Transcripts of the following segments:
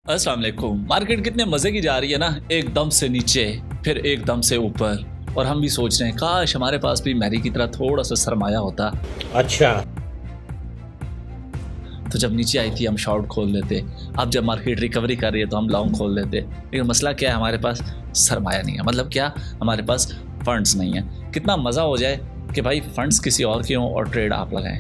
अस्सलाम वालेकुम। मार्केट कितने मजे की जा रही है ना, एकदम से नीचे फिर एकदम से ऊपर, और हम भी सोच रहे हैं काश हमारे पास भी मैरी की तरह थोड़ा सा सरमाया होता। अच्छा, तो जब नीचे आई थी हम शॉर्ट खोल लेते, अब जब मार्केट रिकवरी कर रही है तो हम लॉन्ग खोल लेते। लेकिन मसला क्या है, हमारे पास सरमाया नहीं है। मतलब क्या, हमारे पास फंड्स नहीं है। कितना मज़ा हो जाए कि भाई फंड्स किसी और के हों और ट्रेड आप लगाएं।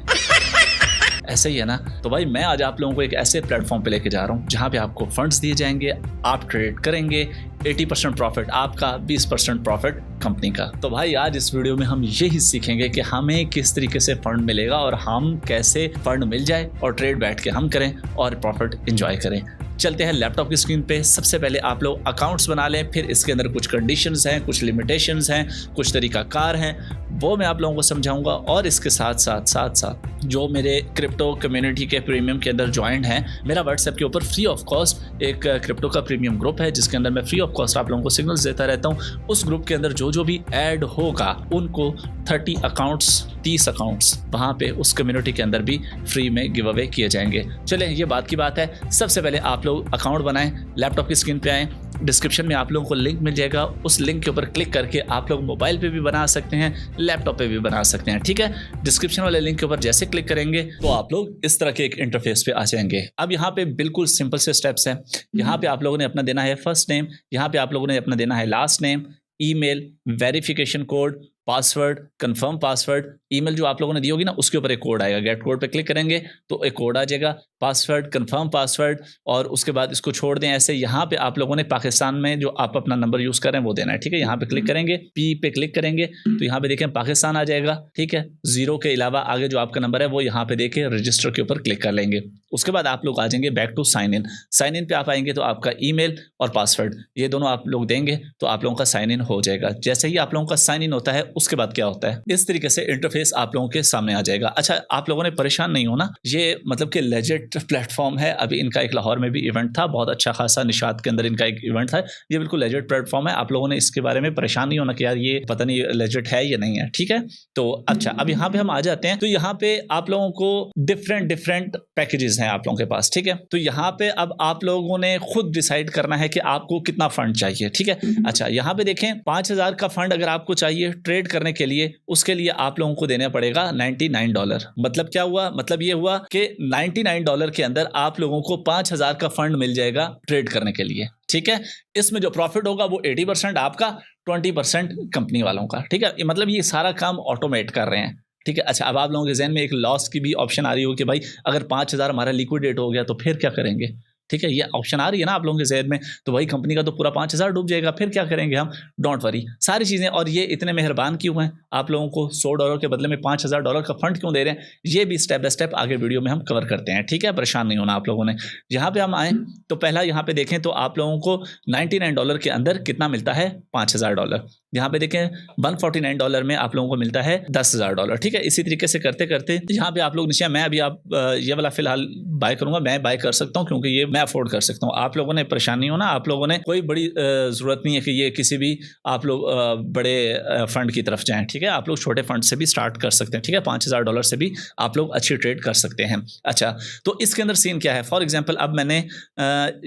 ऐसे ही है ना। तो भाई मैं आज आप लोगों को एक ऐसे प्लेटफॉर्म पे लेके जा रहा हूँ जहाँ पे आपको फंड्स दिए जाएंगे, आप ट्रेड करेंगे, 80% प्रॉफिट आपका, 20% प्रॉफिट कंपनी का। तो भाई आज इस वीडियो में हम यही सीखेंगे कि हमें किस तरीके से फंड मिलेगा और हम कैसे फंड मिल जाए और ट्रेड बैठ के हम करें और प्रॉफिट एंजॉय करें। चलते हैं लैपटॉप की स्क्रीन पे। सबसे पहले आप लोग अकाउंट्स बना लें, फिर इसके अंदर कुछ कंडीशंस हैं, कुछ लिमिटेशंस हैं, कुछ तरीकाकार हैं, वो मैं आप लोगों को समझाऊंगा। और इसके साथ साथ जो मेरे क्रिप्टो कम्युनिटी के प्रीमियम के अंदर ज्वाइंट हैं, मेरा व्हाट्सएप के ऊपर फ्री ऑफ कॉस्ट एक क्रिप्टो का प्रीमियम ग्रुप है जिसके अंदर मैं फ्री ऑफ कॉस्ट आप लोगों को सिग्नल्स देता रहता हूँ। उस ग्रुप के अंदर जो भी ऐड होगा उनको 30 अकाउंट्स वहाँ पे उस कम्युनिटी के अंदर भी फ्री में गिव अवे किए जाएंगे। चलें, ये बात की बात है। सबसे पहले आप लोग अकाउंट बनाएं, लैपटॉप की स्क्रीन पे आएँ, डिस्क्रिप्शन में आप लोगों को लिंक मिल जाएगा। उस लिंक के ऊपर क्लिक करके आप लोग मोबाइल पे भी बना सकते हैं, लैपटॉप पे भी बना सकते हैं। ठीक है, डिस्क्रिप्शन वाले लिंक के ऊपर जैसे क्लिक करेंगे तो आप लोग इस तरह के एक इंटरफेस पे आ जाएंगे। अब यहाँ पे बिल्कुल सिंपल से स्टेप्स हैं। यहाँ पे आप लोगों ने अपना देना है फर्स्ट नेम, यहाँ पे आप लोगों ने अपना देना है last name, email, verification code, password, confirm password. Email जो आप लोगों ने दी होगी ना उसके ऊपर एक कोड आएगा, गेट कोड पे क्लिक करेंगे तो एक कोड आ जाएगा, पासवर्ड, कंफर्म पासवर्ड, और उसके बाद इसको छोड़ दें ऐसे। यहाँ पे आप लोगों ने पाकिस्तान में जो आप अपना नंबर यूज़ कर रहे हैं वो देना है। ठीक है, यहाँ पे क्लिक करेंगे, पी पे क्लिक करेंगे तो यहाँ पे देखें पाकिस्तान आ जाएगा। ठीक है, 0 के अलावा आगे जो आपका नंबर है वो यहाँ पे देखे रजिस्टर के ऊपर क्लिक कर लेंगे। उसके बाद आप लोग आ जाएंगे back to sign in. Sign in पे आप आएंगे तो आपका ईमेल और पासवर्ड ये दोनों आप लोग देंगे तो आप लोगों का साइन इन हो जाएगा। जैसे ही आप लोगों का साइन इन होता है उसके बाद क्या होता है, इस तरीके से इंटरफेस आप लोगों के सामने आ जाएगा। अच्छा, आप लोगों ने परेशान नहीं होना, ये मतलब कि लेजिट प्लेटफॉर्म है। अभी इनका एक लाहौर में भी इवेंट था, बहुत अच्छा खासा, निशात के अंदर इनका एक इवेंट था। ये बिल्कुल लेजिट प्लेटफॉर्म है, आप लोगों ने इसके बारे में परेशान नहीं होना कि यार ये पता नहीं लेजिट है या नहीं है। ठीक है, तो अच्छा अब यहाँ पे हम आ जाते हैं। तो यहाँ पे आप लोगों को डिफरेंट पैकेजेस हैं आप लोगों के पास। ठीक है, तो यहाँ पे अब आप लोगों ने खुद डिसाइड करना है कि आपको कितना फंड चाहिए। ठीक है, अच्छा यहाँ पे देखें 5,000 का फंड अगर आपको चाहिए ट्रेड करने के लिए, उसके लिए आप लोगों को देना पड़ेगा $99। मतलब क्या हुआ, मतलब ये हुआ कि $99 के अंदर आप लोगों को 5,000 का फंड मिल जाएगा ट्रेड करने के लिए। ठीक है, इसमें जो प्रॉफिट होगा वो 80% आपका, 20% कंपनी वालों का। ठीक है, मतलब ये सारा काम ऑटोमेट कर रहे हैं। ठीक है, अच्छा अब आप लोगों के जहन में एक लॉस की भी ऑप्शन आ रही हो कि भाई अगर 5,000 हमारा लिक्विडेट हो गया तो फिर क्या करेंगे। ठीक है, ये ऑप्शन आ रही है ना आप लोगों के जहन में, तो भाई कंपनी का तो पूरा 5,000 डूब जाएगा, फिर क्या करेंगे हम। डोंट वरी, सारी चीज़ें। और ये इतने मेहरबान क्यों हैं, आप लोगों को $100 के बदले में $5,000 का फंड क्यों दे रहे हैं, ये भी स्टेप बाय स्टेप आगे वीडियो में हम कवर करते हैं। ठीक है, परेशान नहीं होना आप लोगों ने। यहाँ पे हम आए तो पहला यहाँ पे देखें तो आप लोगों को $99 के अंदर कितना मिलता है, $5,000। यहाँ पे देखें $149 में आप लोगों को मिलता है $10,000। ठीक है, इसी तरीके से करते करते यहाँ पे आप लोग नीचे, मैं अभी आप ये वाला फिलहाल बाय करूंगा, मैं बाय कर सकता हूँ क्योंकि ये मैं अफोर्ड कर सकता हूँ। आप लोगों ने परेशान नहीं होना, आप लोगों ने कोई बड़ी ज़रूरत नहीं है कि ये किसी भी आप लोग बड़े फंड की तरफ जाएं। ठीक है, आप लोग छोटे फंड से भी स्टार्ट कर सकते हैं। ठीक है, $5,000 से भी आप लोग अच्छी ट्रेड कर सकते हैं। अच्छा, तो इसके अंदर सीन क्या है, फॉर एग्जाम्पल अब मैंने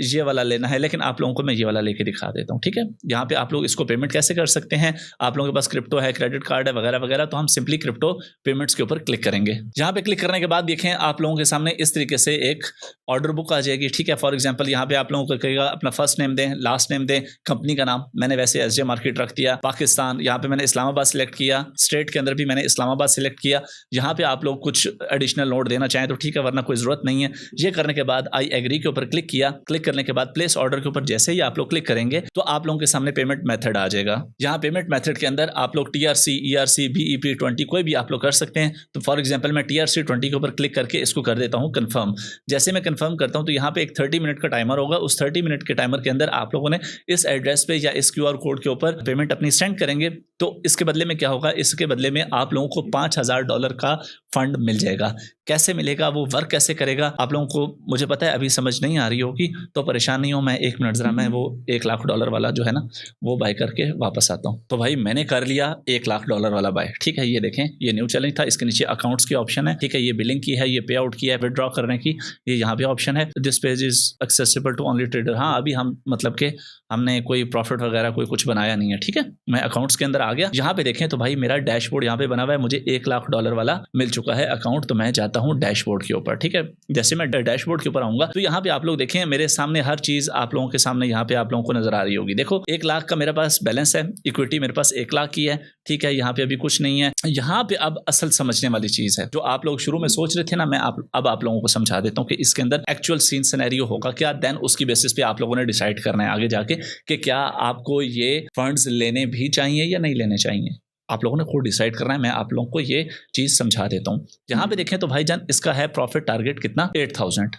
ये वाला लेना है, लेकिन आप लोगों को मैं ये वाला लेके दिखा देता हूँ। ठीक है, यहाँ पे आप लोग इसको पेमेंट कैसे कर सकते हैं, आप लोगों के पास क्रिप्टो है, क्रेडिट कार्ड है वगैरह वगैरह, तो हम सिंपली क्रिप्टो पेमेंट्स के ऊपर क्लिक करेंगे। यहाँ पे क्लिक करने के बाद देखें आप लोगों के सामने इस तरीके से एक ऑर्डर बुक आ जाएगी। ठीक है, फॉर एग्जाम्पल यहाँ पे आप लोगों को कहेगा अपना फर्स्ट नेम दें, लास्ट नेम दें, कंपनी का नाम मैंने वैसे एसजे मार्केट रख दिया, पाकिस्तान यहाँ पे मैंने इस्लामाबाद सिलेक्ट किया, स्टेट के अंदर भी मैंने इस्लामाबाद सिलेक्ट किया। यहाँ पे आप लोग कुछ एडिशनल नोट देना चाहें तो ठीक है, वरना कोई ज़रूरत नहीं है। ये करने के बाद आई एग्री के ऊपर क्लिक किया। क्लिक करने के बाद प्लेस ऑर्डर के ऊपर जैसे ही आप लोग क्लिक करेंगे तो आप लोगों के सामने पेमेंट मेथड आ जाएगा। यहाँ पेमेंट मेथड के अंदर आप लोग TRC, ERC, BEP20 कोई भी आप लोग कर सकते हैं। तो फॉर एग्जाम्पल मैं TRC20 के ऊपर क्लिक करके इसको कर देता हूँ कन्फर्म। जैसे मैं कन्फर्म करता हूँ तो यहाँ पे एक 30 मिनट का टाइमर होगा, उस 30 मिनट के टाइमर के अंदर आप लोगों ने इस एड्रेस पे या इस QR कोड के ऊपर पेमेंट अपनी सेंड करेंगे। तो इसके बदले में क्या होगा, इसके बदले में आप लोगों को $5,000 का फंड मिल जाएगा। कैसे मिलेगा, वो वर्क कैसे करेगा, आप लोगों को मुझे पता है अभी समझ नहीं आ रही होगी, तो परेशान नहीं हो, मैं 1 मिनट ज़रा मैं वो $1 लाख वाला जो है ना वो बाय करके वापस आता हूँ। हूँ। तो भाई मैंने कर लिया $1,00,000 वाला बाय, ठीक है। ये देखें, ये न्यू चैलेंज था, इसके नीचे अकाउंट्स की ऑप्शन है, ठीक है। ये बिलिंग की है, ये पे आउट की है, विड्रॉ करने की, ये यहाँ पे ऑप्शन है। This page is accessible to only trader. हाँ, अभी हम मतलब के हमने कोई प्रॉफिट वगैरह कोई कुछ बनाया नहीं है, ठीक है। मैं अकाउंट्स के अंदर आ गया। यहाँ पे देखें तो भाई मेरा डैशबोर्ड यहाँ पे बना हुआ है, मुझे $1,00,000 वाला मिल चुका है अकाउंट। तो मैं जाता हूँ डैशबोर्ड के ऊपर, ठीक है। जैसे मैं डैशबोर्ड के ऊपर आऊंगा तो यहाँ पे आप लोग देखें मेरे सामने हर चीज आप लोगों के सामने यहाँ पे आप लोगों को नजर आ रही होगी। देखो 1,00,000 का मेरे पास बैलेंस है, इक्विटी मेरे पास 1,00,000 की है, ठीक है। यहाँ पे अभी कुछ नहीं है। यहाँ पे अब असल समझने वाली चीज है जो आप लोग शुरू में सोच रहे थे ना, मैं अब आप लोगों को समझा देता हूँ कि इसके अंदर एक्चुअल सीन सिनेरियो होगा क्या, देन उसकी बेसिस पे आप लोगों ने डिसाइड करना है आगे जाके कि क्या आपको ये फंड्स लेने भी चाहिए या नहीं लेने चाहिए। आप लोगों ने खुद डिसाइड करना है। मैं आप लोगों को ये चीज समझा देता हूँ। यहाँ पे देखें तो भाईजान इसका है प्रॉफिट टारगेट कितना, 8,000,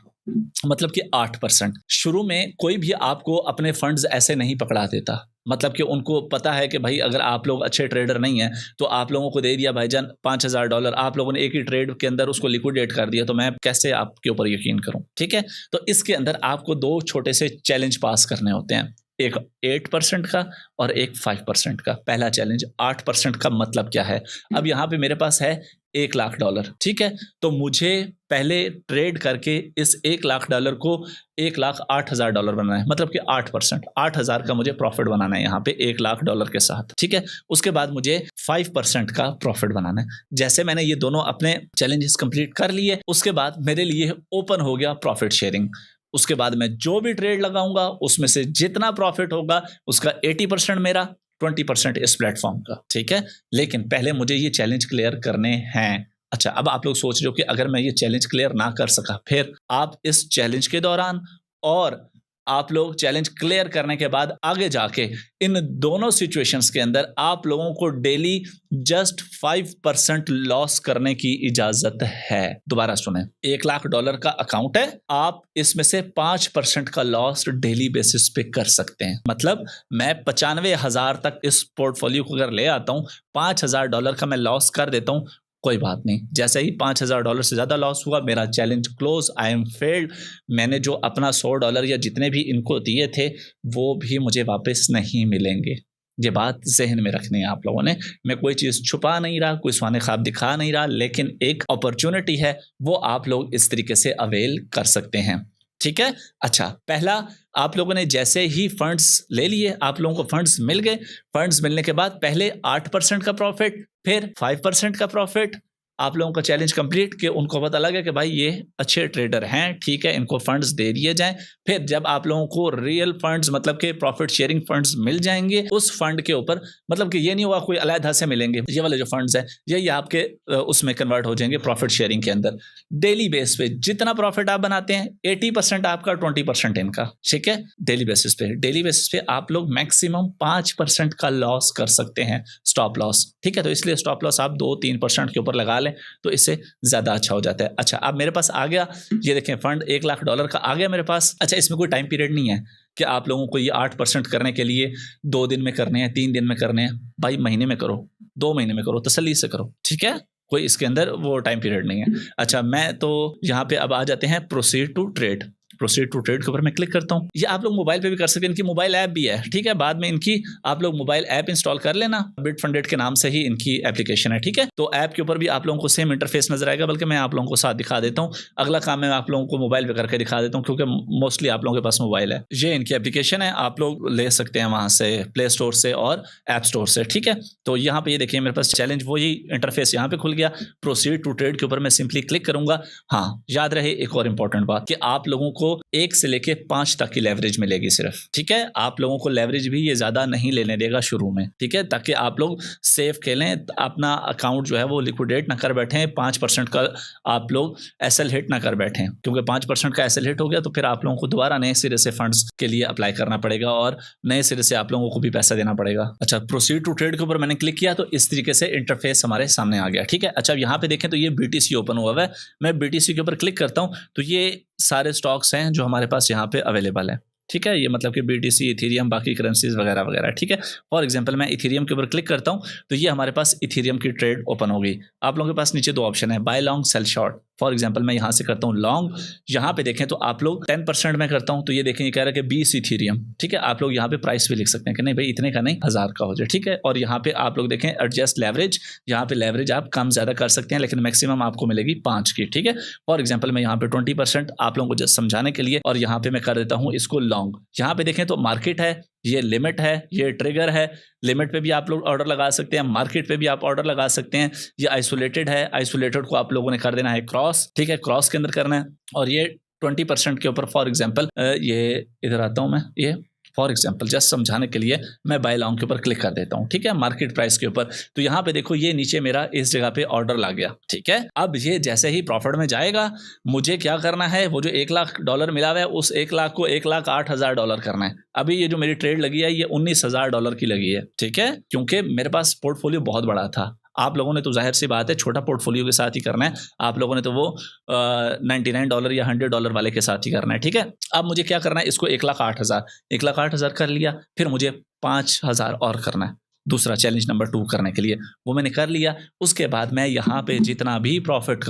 मतलब कि 8%। शुरू में कोई भी आपको अपने फंड्स ऐसे नहीं पकड़ा देता, मतलब कि उनको पता है कि भाई अगर आप लोग अच्छे ट्रेडर नहीं हैं तो आप लोगों को दे दिया भाईजान $5,000, आप लोगों ने एक ही ट्रेड के अंदर उसको लिक्विडेट कर दिया, तो मैं कैसे आपके ऊपर यकीन करूं, ठीक है। तो इसके अंदर आपको 2 छोटे से चैलेंज पास करने होते हैं, एक 8% का और एक 5% का। पहला चैलेंज 8% का मतलब क्या है, अब यहाँ पे मेरे पास है $1,00,000, ठीक है। तो मुझे पहले ट्रेड करके इस $1,00,000 को $1,08,000 बनाना है, मतलब कि 8%, 8,000 का मुझे प्रॉफिट बनाना है यहाँ पे $1,00,000 के साथ, ठीक है। उसके बाद मुझे 5% का प्रॉफिट बनाना है। जैसे मैंने ये दोनों अपने चैलेंजेस कंप्लीट कर लिए, उसके बाद मेरे लिए ओपन हो गया प्रॉफिट शेयरिंग। उसके बाद मैं जो भी ट्रेड लगाऊंगा उसमें से जितना प्रॉफिट होगा उसका 80% मेरा, 20% इस प्लेटफॉर्म का, ठीक है। लेकिन पहले मुझे ये चैलेंज क्लियर करने हैं। अच्छा, अब आप लोग सोच रहे हो कि अगर मैं ये चैलेंज क्लियर ना कर सका, फिर आप इस चैलेंज के दौरान और आप लोग चैलेंज क्लियर करने के बाद आगे जाके इन दोनों सिचुएशंस के अंदर आप लोगों को डेली जस्ट 5% लॉस करने की इजाजत है। दोबारा सुने, $1,00,000 का अकाउंट है, आप इसमें से 5% का लॉस डेली बेसिस पे कर सकते हैं। मतलब मैं 95,000 तक इस पोर्टफोलियो को अगर ले आता हूं, $5,000 का मैं लॉस कर देता हूं, कोई बात नहीं। जैसे ही $5,000 से ज़्यादा लॉस हुआ, मेरा challenge close, I am failed. मैंने जो अपना $100 या जितने भी इनको दिए थे वो भी मुझे वापस नहीं मिलेंगे। ये बात जहन में रखनी है आप लोगों ने। मैं कोई चीज़ छुपा नहीं रहा, कोई स्वाने ख्वाब दिखा नहीं रहा, लेकिन एक अपॉर्चुनिटी है, वो आप लोग इस तरीके से अवेल कर सकते हैं, ठीक है। अच्छा, पहला आप लोगों ने जैसे ही फंड्स ले लिए, आप लोगों को फंड्स मिल गए। फंड्स मिलने के बाद पहले 8% का प्रॉफिट, फिर 5% का प्रॉफिट। आप लोगों का चैलेंज कंप्लीट कि उनको पता लगा कि भाई ये अच्छे ट्रेडर हैं, ठीक है, इनको फंड्स दे दिए जाएं। फिर जब आप लोगों को रियल फंड्स मतलब कि प्रॉफिट शेयरिंग फंड्स मिल जाएंगे, उस फंड के ऊपर मतलब कि ये नहीं हुआ कोई अलग से मिलेंगे, ये वाले जो फंड्स हैं ये आपके उसमें कन्वर्ट हो जाएंगे प्रॉफिट शेयरिंग के अंदर। डेली बेस पे जितना प्रॉफिट आप बनाते हैं, 80% आपका, 20% इनका, ठीक है। डेली बेसिस पे आप लोग मैक्सिमम 5% का लॉस कर सकते हैं, स्टॉप लॉस, ठीक है। तो इसलिए स्टॉप लॉस आप 2-3% के ऊपर लगा लें तो इससे ज्यादा अच्छा हो जाता है। अच्छा, अब मेरे पास आ गया, ये देखें फंड $1,00,000 का आ गया मेरे पास। अच्छा, इसमें कोई टाइम पीरियड नहीं है कि आप लोगों को ये 8% करने के लिए 2 दिन में करने हैं, 3 दिन में करने हैं। भाई महीने में करो, 2 महीने में करो, तसल्ली से करो, ठीक है। कोई इसके अंदर वो टाइम पीरियड नहीं है। अच्छा, मैं तो यहाँ पे अब आ जाते हैं प्रोसीड टू ट्रेड के ऊपर मैं क्लिक करता हूँ। ये आप लोग मोबाइल पे भी कर सकते हैं, इनकी मोबाइल ऐप भी है, ठीक है। बाद में इनकी आप लोग मोबाइल ऐप इंस्टॉल कर लेना, बिटफंडेड के नाम से ही इनकी एप्लीकेशन है, ठीक है। तो ऐप के ऊपर भी आप लोगों को सेम इंटरफेस नजर आएगा, बल्कि मैं आप लोगों को साथ दिखा देता हूँ। अगला काम मैं आप लोगों को मोबाइल पे करके दिखा देता हूँ, क्योंकि मोस्टली आप लोगों के पास मोबाइल है। ये इनकी एप्लीकेशन है, आप लोग ले सकते हैं वहां से, प्ले स्टोर से और ऐप स्टोर से, ठीक है। तो यहाँ पे ये देखिए मेरे पास चैलेंज वही इंटरफेस यहाँ पे खुल गया। प्रोसीड टू ट्रेड के ऊपर मैं सिंपली क्लिक करूंगा। हाँ, याद रहे एक और इंपॉर्टेंट बात कि आप लोगों को 1 से लेके 5 तक की लेवरेज मिलेगी सिर्फ, ठीक है। आप लोगों को लेवरेज भी ये ज्यादा नहीं लेने देगा शुरू में, ठीक है, ताकि आप लोग सेफ खेलें, अपना अकाउंट जो है वो लिक्विडेट ना कर बैठें, 5% का आप लोग एसएल हिट ना कर बैठें, क्योंकि 5% का एसएल हिट हो गया तो फिर आप लोगों को दोबारा नए सिरे से फंड्स के लिए अप्लाई करना पड़ेगा और नए सिरे से आप लोगों को भी पैसा देना पड़ेगा। अच्छा, प्रोसीड टू ट्रेड के ऊपर मैंने क्लिक किया तो इस तरीके से इंटरफेस हमारे सामने आ गया, ठीक है। अच्छा, यहाँ पे देखें तो ये BTC ओपन हुआ है। मैं BTC के ऊपर क्लिक करता हूँ तो ये सारे स्टॉक्स हैं जो हमारे पास यहाँ पे अवेलेबल है, ठीक है। ये मतलब कि BTC, इथेरियम, बाकी करेंसीज वगैरह वगैरह, ठीक है। फॉर एग्जांपल मैं इथेरियम के ऊपर क्लिक करता हूँ तो ये हमारे पास इथेरियम की ट्रेड ओपन हो गई। आप लोगों के पास नीचे 2 ऑप्शन है, buy long, sell short, for example मैं यहाँ से करता हूँ लॉन्ग, यहाँ पे देखें तो आप लोग 10% में करता हूँ तो ये देखें ये कह रहा है कि 20 इथीरियम, ठीक है। आप लोग यहाँ पे प्राइस भी लिख सकते हैं कि नहीं भाई इतने का नहीं 1000 का हो जाए, ठीक है। और यहाँ पे आप लोग देखें एडजस्ट लेवरेज, यहाँ पे लेवरेज आप कम ज़्यादा कर सकते हैं लेकिन मैक्सिमम आपको मिलेगी 5 की, ठीक है। फॉर एग्जाम्पल मैं यहाँ पे 20% आप लोगों को जस्ट समझाने के लिए, और यहाँ पे मैं कर देता हूँ इसको लॉन्ग। यहाँ पे देखें तो मार्केट है, ये लिमिट है, ये ट्रिगर है। लिमिट पे भी आप लोग ऑर्डर लगा सकते हैं, मार्केट पे भी आप ऑर्डर लगा सकते हैं। ये आइसोलेटेड है, आइसोलेटेड को आप लोगों ने कर देना है क्रॉस, ठीक है, क्रॉस के अंदर करना है। और ये 20% के ऊपर फॉर एग्जांपल ये इधर आता हूं मैं, ये फॉर एग्जांपल जस्ट समझाने के लिए मैं बाय लॉन्ग के ऊपर क्लिक कर देता हूं, ठीक है, मार्केट प्राइस के ऊपर। तो यहाँ पे देखो ये नीचे मेरा इस जगह पे ऑर्डर लग गया, ठीक है। अब ये जैसे ही प्रॉफिट में जाएगा मुझे क्या करना है, वो जो $1,00,000 मिला हुआ है उस 1,00,000 को $1,08,000 करना है। अभी ये जो मेरी ट्रेड लगी है ये $19,000 की लगी है, ठीक है, क्योंकि मेरे पास पोर्टफोलियो बहुत बड़ा था। आप लोगों ने तो जाहिर सी बात है छोटा पोर्टफोलियो के साथ ही करना है, आप लोगों ने तो वो $99 या $100 वाले के साथ ही करना है, ठीक है। अब मुझे क्या करना है, इसको 1,08,000 कर लिया, फिर मुझे 5,000 और करना है दूसरा चैलेंज नंबर 2 करने के लिए, वो मैंने कर लिया। उसके बाद मैं यहाँ पे जितना भी प्रॉफिट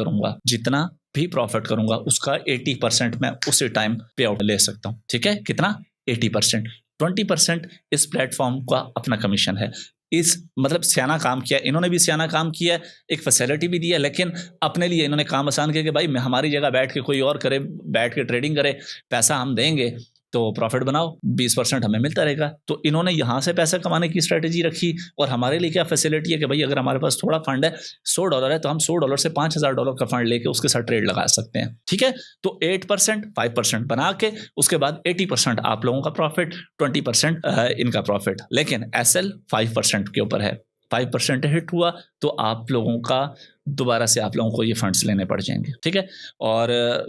करूँगा उसका 80% मैं उसी टाइम पे आउट ले सकता हूँ, ठीक है। कितना? 80%। 20% इस प्लेटफॉर्म का अपना कमीशन है। इस मतलब सियाना काम किया, इन्होंने भी सियाना काम किया, एक फैसिलिटी भी दी है, लेकिन अपने लिए इन्होंने काम आसान किया कि भाई हमारी जगह बैठ के कोई और करे, बैठ के ट्रेडिंग करे, पैसा हम देंगे तो प्रॉफिट बनाओ, 20% हमें मिलता रहेगा। तो इन्होंने यहाँ से पैसा कमाने की स्ट्रेटजी रखी, और हमारे लिए क्या फैसिलिटी है कि भाई अगर हमारे पास थोड़ा फंड है, $100 है, तो हम $100 से $5,000 का फंड लेके उसके साथ ट्रेड लगा सकते हैं, ठीक है। तो 8% 5% बना के उसके बाद 80% आप लोगों का प्रॉफिट, 20% इनका प्रॉफिट। लेकिन SL 5% के ऊपर है, 5% हिट हुआ तो आप लोगों का दोबारा से आप लोगों को ये फंड्स लेने पड़ जाएंगे, ठीक है। और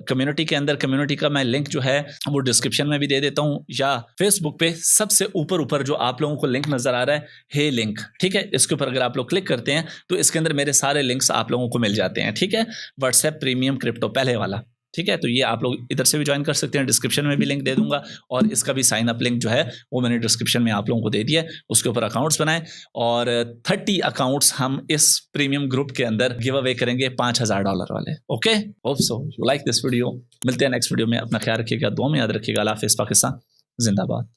कम्युनिटी के अंदर, कम्युनिटी का मैं लिंक जो है वो डिस्क्रिप्शन में भी दे देता हूँ, या फेसबुक पे सबसे ऊपर जो आप लोगों को लिंक नजर आ रहा है, हे लिंक, ठीक है, इसके ऊपर अगर आप लोग क्लिक करते हैं तो इसके अंदर मेरे सारे लिंक्स आप लोगों को मिल जाते हैं, ठीक है। व्हाट्सएप प्रीमियम क्रिप्टो पहले वाला, ठीक है। तो ये आप लोग इधर से भी ज्वाइन कर सकते हैं, डिस्क्रिप्शन में भी लिंक दे दूंगा, और इसका भी साइन अप लिंक जो है वो मैंने डिस्क्रिप्शन में आप लोगों को दे दिया है। उसके ऊपर अकाउंट्स बनाएं, और 30 अकाउंट्स हम इस प्रीमियम ग्रुप के अंदर गिव अवे करेंगे $5,000 वाले। Okay, hope so you like this video. मिलते हैं नेक्स्ट वीडियो में, अपना ख्याल रखिएगा, दुआ में याद रखिएगा। अल्लाह हाफिज़, पाकिस्तान जिंदाबाद।